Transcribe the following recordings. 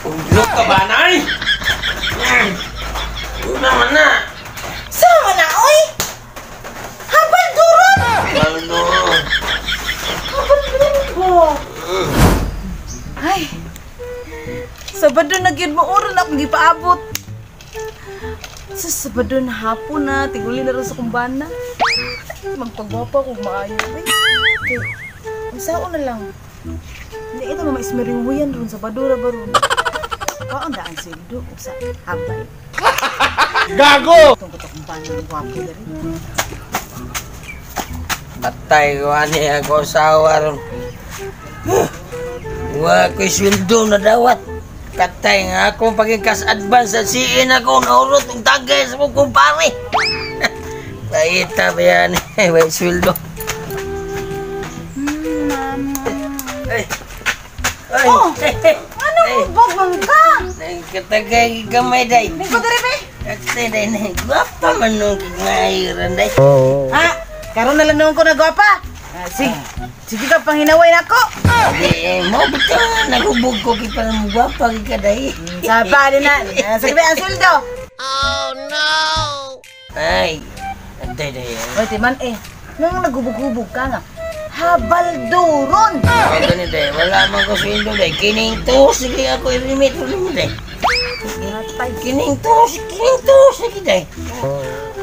Ulo ka ba, Nay? Una man na. Sama na, oy! Habal duron! Baldo. Habal duron po. Ay, Sabado na gyud mo oras akong gipaabot. Sa Sabado na hapon na, tiguli na rin sa kumbana. Magpagwapa kung maayo. Ay, okay. Masao na lang. Hindi ito mamaismeringuyan ron sa Badura ba ron. Kaon daan sildo o sa habal. Gago! Itong kuto kumbana ng wapo na rin. Patay ko ani ako sa ron. Wa ko'y sweldo na dawat. Katay nga akong pagkikas advance sa siin ako naurot ng tagay sa mong kumpare. Paita ba yan? May sweldo. Mama. Ay! Ay! Oh! Anong ubog ka? Katagay gamay day. Ikaw dali ba? Katay day na. Gwapa man nung kagmahiran day. Ha? Karoon na lang noon ko nagwapa. Sige ka pang hinaway na ako. Mo bito nagubog ko kita mo gwapa ka day. Sapa din na. Sige ba ang sweldo? Ay! Katay day. Oy, timan nung nagubog-ubog ka nga, habal duron. Ay ganun day. Wala man ko sweldo day. Kining to. Sige ako i-remit mo day. Kining to. Sige day.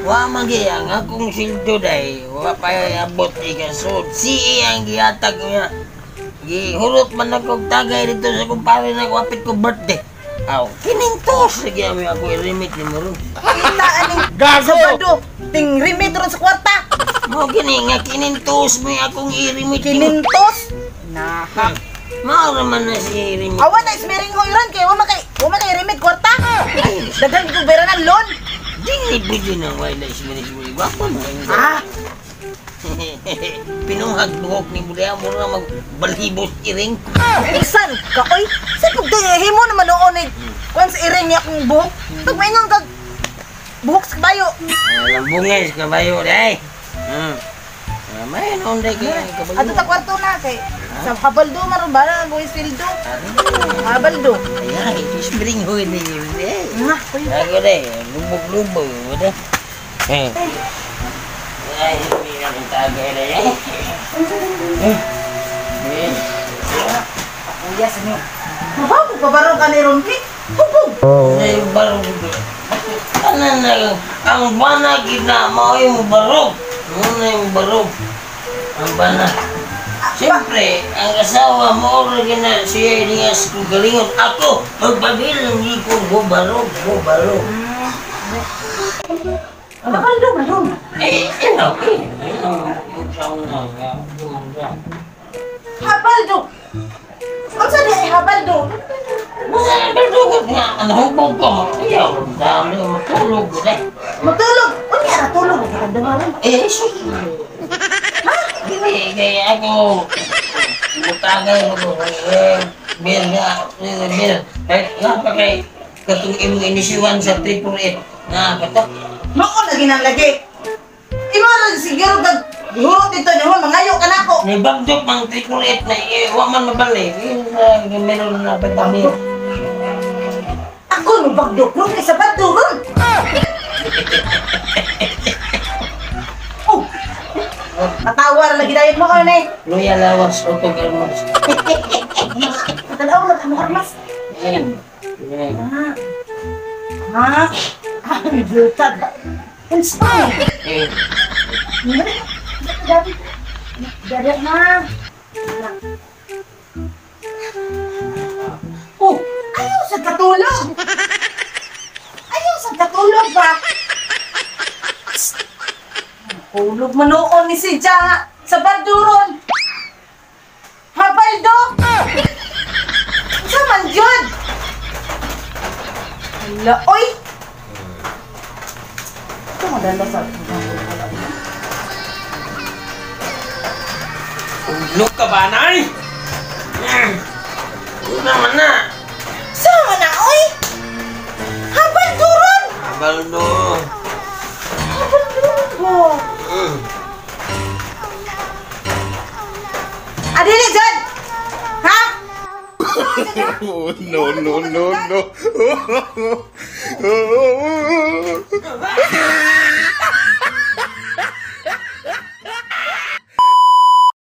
Wa magiyang akong sildo day, wa pa abot ikasud. Si ang gihatag niya. Gihurot man ako tagay dito sa kumpare na wapit ko birthday. Aw, kining tos sige ami ako i-remit ni mo ron. Kita aning Gago! Sabado, ting remit ron sa kwarta. Mo gini nga kining tos mo akong i-remit ni mo. Kinintos. Nahak. Mao man na si i-remit. Awan na ismering hoyran kay wa makay remit kwarta. Daghan ko bera ng loan. Dili bili nang wala ismiri guwapo na. Ah, Pinuhag buhok ni budaya mo na magbalhibos iring. isan ka oy. Sa pagdayahin mo naman noon kung sa iring niya akong buhok. Tagmaingon kag buhok sa kabayo. Lambungay sa kabayo day. May noon day kay kabayo. Ato ta kwarto na kay sa habaldo maron ba na mo isweldo. Habaldo. Ay, spring hoy ni. Nga, oy. Ako deh, lubog-lubog deh. Ay, hindi na kita gaya Kuya sini. Mababo pa baro ka ni Ronki? Hubog. Ay, barog. Kanan na ang bana kita mau yung barog. Muna yung barog. Ang bana. Siyempre, ang asawa mo rin na siya niya sa galingon. Ako, magpabilang hindi ko barog. Habaldo maron. Okay. Habaldo. Unsa di ay habaldo? Berdugot nga, ang hubog ko. Ayaw, dami matulog deh. Matulog. Unya ra tulog ka damaron. Sus. Gini, kaya ako. Butagay mo ko. Bil nga, bil. Nga pa kay katong imong inisiwan sa 888. Nga, kato. Mao lagi nang lagi. Imaran siguro kag hurot dito niyo mangayo ka nako. May bagdok mang 888 na wa man mabalik. Yung meron na batamir. Ako no bagdok ron kay sabat ron. Oh. Patawar lagi dayon mo kani. Loyal lawas o pag-almos. Tanaw na mo karmas. Ha? Ay, butag. Insta. Dari na. Oh, ayaw sa katulog. Ayaw sa katulog ba? Hulog manoon ni si Janga sa Banduron. Habaldo. Sa man yun? Hala, oy! Ito maganda sa Ulok ka ba, Nay? Naman na. sama na, oy! Habalduron! Baldo. Habalduron po! Adili, John! Ha? Oh, no, no, no, no.